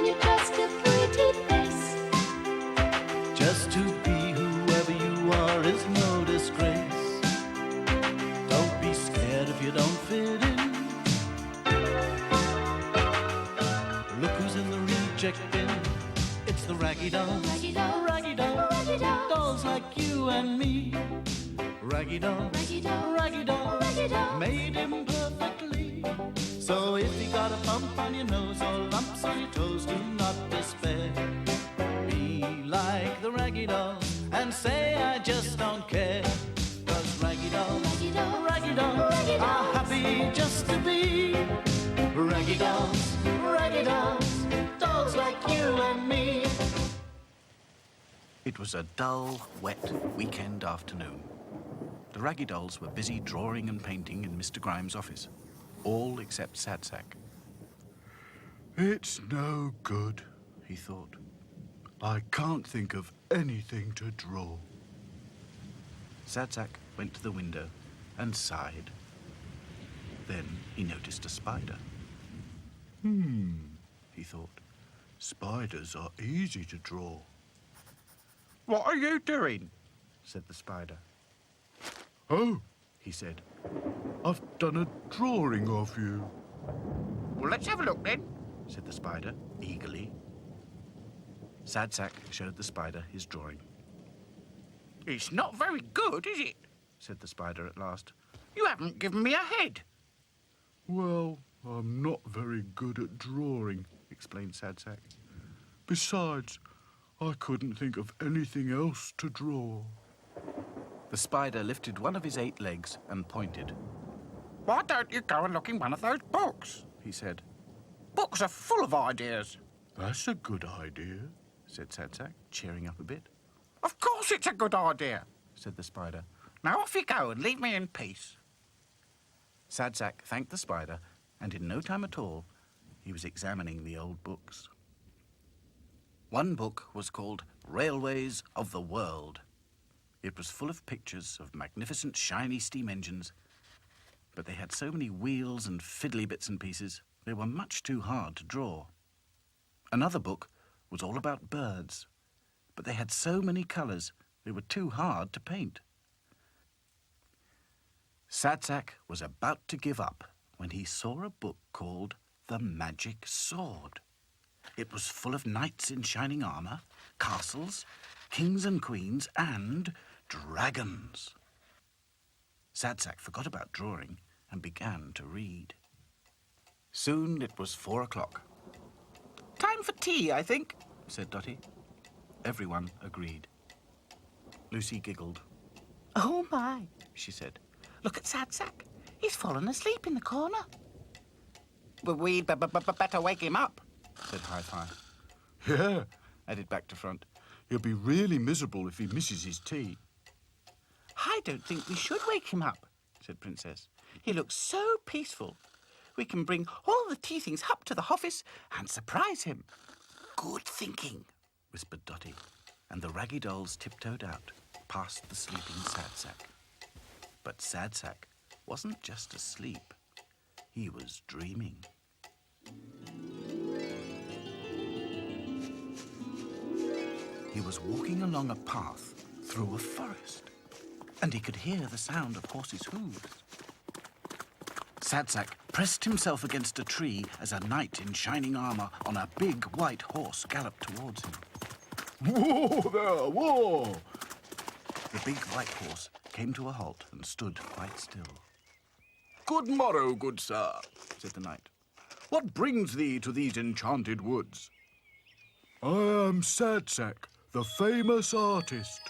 you're just a pretty face. Just to be whoever you are is no disgrace. Don't be scared if you don't fit in. Look who's in the reject bin. It's the Raggy Dolls. Raggy dolls. Raggy Dolls. Raggy dolls. Dolls like you and me. Raggy Dolls. Raggy dolls. Raggy Dolls. Raggy dolls. Made him perfectly. So if you got a bump on your nose or lumps on your toes, do not despair. Be like the Raggy Dolls and say I just don't care. 'Cause Raggy Dolls, Raggy dolls. Raggy Dolls Raggy are dolls. happy just to be Raggy Dolls, Raggy Dolls, dolls like you and me. It was a dull, wet weekend afternoon. The Raggy Dolls were busy drawing and painting in Mr. Grimes' office, all except Sadsack. It's no good, he thought. I can't think of anything to draw. Sadsack went to the window and sighed. Then he noticed a spider. He thought. Spiders are easy to draw. "What are you doing?" said the spider. Oh, he said, I've done a drawing of you. "Well, let's have a look then," said the spider eagerly. Sadsack showed the spider his drawing. "It's not very good, is it?" said the spider at last. "You haven't given me a head." Well, I'm not very good at drawing, explained Sadsack. Besides, I couldn't think of anything else to draw. The spider lifted one of his 8 legs and pointed. Why don't you go and look in one of those books? He said. Books are full of ideas. That's a good idea, Said Sadsack, cheering up a bit. Of course it's a good idea. Said the spider. Now off you go and leave me in peace. Sadsack thanked the spider, and in no time at all, he was examining the old books. One book was called Railways of the World. It was full of pictures of magnificent shiny steam engines, but they had so many wheels and fiddly bits and pieces, they were much too hard to draw. Another book was all about birds, but they had so many colours, they were too hard to paint. Sadsack was about to give up when he saw a book called The Magic Sword. It was full of knights in shining armour, castles, kings and queens, and dragons. Sadsack forgot about drawing and began to read. Soon it was 4 o'clock. "Time for tea, I think," said Dotty. Everyone agreed. Lucy giggled. Oh, my, She said. look at Sadsack. He's fallen asleep in the corner. But we'd better wake him up. Said Hi-Fi. Yeah, Added back to front. he'll be really miserable if he misses his tea. I don't think we should wake him up, Said Princess. He looks so peaceful. We can bring all the tea things up to the office and surprise him. Good thinking, whispered Dotty, and the Raggy Dolls tiptoed out, past the sleeping Sadsack. But Sadsack wasn't just asleep. He was dreaming. He was walking along a path through a forest, and he could hear the sound of horses' hooves. Sadsack pressed himself against a tree as a knight in shining armour on a big white horse galloped towards him. Whoa there, whoa! The big white horse came to a halt and stood quite still. Good morrow, good sir, said the knight. What brings thee to these enchanted woods? I am Sadsack, the famous artist.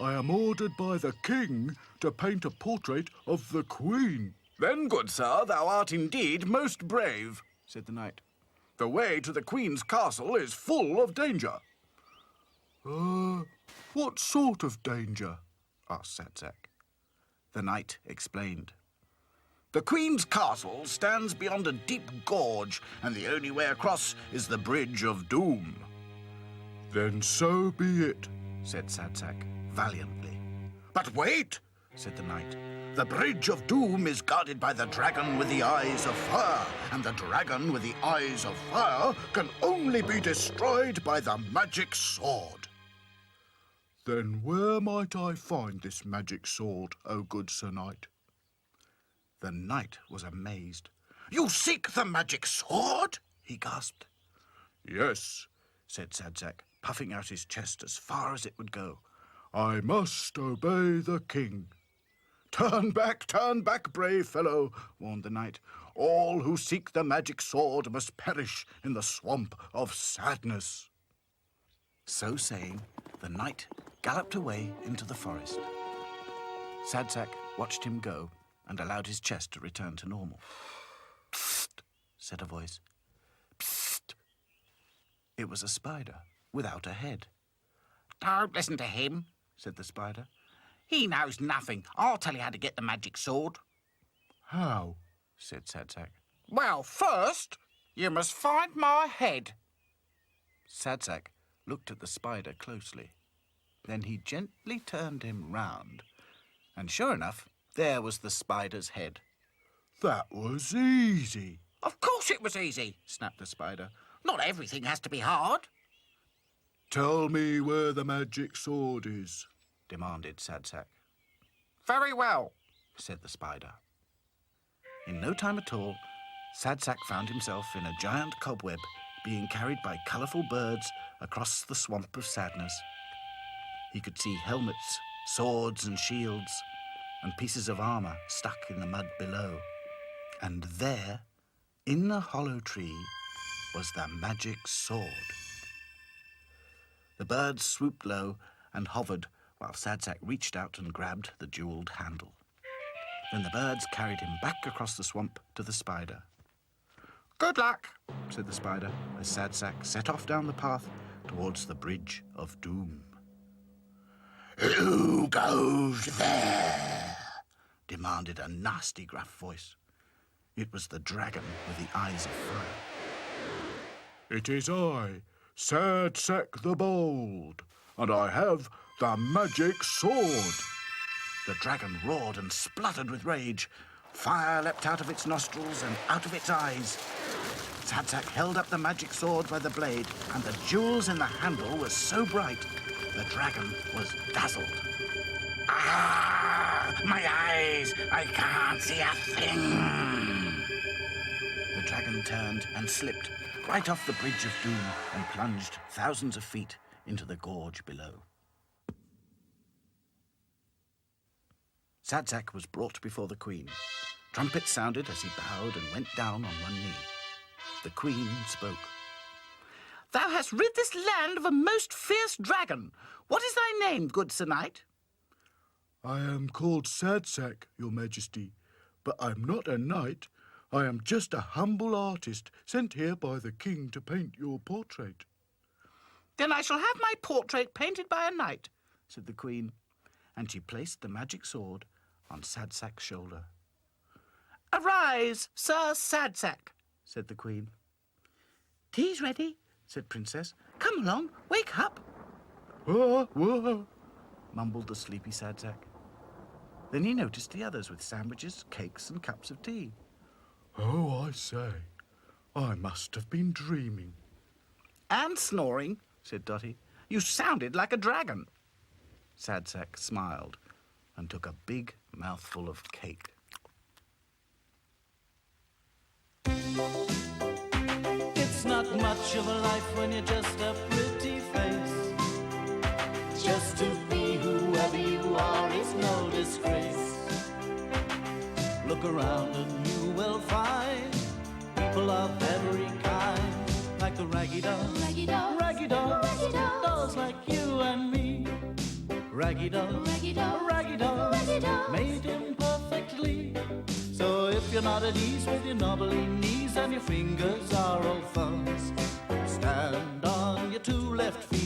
I am ordered by the king to paint a portrait of the queen. Then, good sir, thou art indeed most brave, Said the knight. The way to the Queen's castle is full of danger. What sort of danger? Asked Sadsack. The knight explained. The Queen's castle stands beyond a deep gorge, and the only way across is the Bridge of Doom. Then so be it. Said Sadsack valiantly. But wait, Said the knight. The Bridge of Doom is guarded by the dragon with the eyes of fire, and the dragon with the eyes of fire can only be destroyed by the magic sword. Then where might I find this magic sword, O good Sir Knight? The knight was amazed. You seek the magic sword? He gasped. Yes, Said Sadsack, puffing out his chest as far as it would go. I must obey the king. Turn back, brave fellow, warned the knight. All who seek the magic sword must perish in the swamp of sadness. So saying, the knight galloped away into the forest. Sadsack watched him go and allowed his chest to return to normal. Psst, said a voice. Psst. It was a spider without a head. Don't listen to him, said the spider. He knows nothing. I'll tell you how to get the magic sword. How? Said Sadsack. Well, first, you must find my head. Sadsack looked at the spider closely. Then he gently turned him round, and sure enough, there was the spider's head. That was easy. Of course it was easy, snapped the spider. Not everything has to be hard. Tell me where the magic sword is, demanded Sadsack. Very well, said the spider. In no time at all, Sadsack found himself in a giant cobweb being carried by colourful birds across the swamp of sadness. He could see helmets, swords and shields, and pieces of armour stuck in the mud below. And there, in the hollow tree, was the magic sword. The birds swooped low and hovered while Sadsack reached out and grabbed the jewelled handle. Then the birds carried him back across the swamp to the spider. good luck. Said the spider as Sadsack set off down the path towards the Bridge of Doom. Who goes there? Demanded a nasty, gruff voice. It was the dragon with the eyes of fire. It is I, Sadsack the Bold, and I have the magic sword. The dragon roared and spluttered with rage. Fire leapt out of its nostrils and out of its eyes. Sadsack held up the magic sword by the blade, and the jewels in the handle were so bright, the dragon was dazzled. Ah, my eyes! I can't see a thing. The dragon turned and slipped right off the Bridge of Doom and plunged thousands of feet into the gorge below. Sadsack was brought before the Queen. Trumpets sounded as he bowed and went down on one knee. The Queen spoke. Thou hast rid this land of a most fierce dragon. What is thy name, good Sir Knight? I am called Sadsack, your majesty, but I'm not a knight. I am just a humble artist sent here by the king to paint your portrait. Then I shall have my portrait painted by a knight, said the Queen, and she placed the magic sword on Sadsack's shoulder. Arise, Sir Sadsack, said the Queen. Tea's ready, Said Princess. Come along, wake up. Wah, wah. Mumbled the sleepy Sadsack. Then he noticed the others with sandwiches, cakes and cups of tea. Oh, I say, I must have been dreaming. And snoring, said Dotty. You sounded like a dragon. Sadsack smiled and took a big mouthful of cake. It's not much of a life when you're just a pretty face. Just to be whoever you are is no disgrace. Look around and you will find people of every kind, like the raggy dolls, Raggy dolls, raggy dolls, raggy dolls, dolls like you and me. Raggy dolls, Raggy dolls, raggy dolls, raggy dolls. made imperfectly. So if you're not at ease with your knobbly knees and your fingers are all fuzz, stand on your two left feet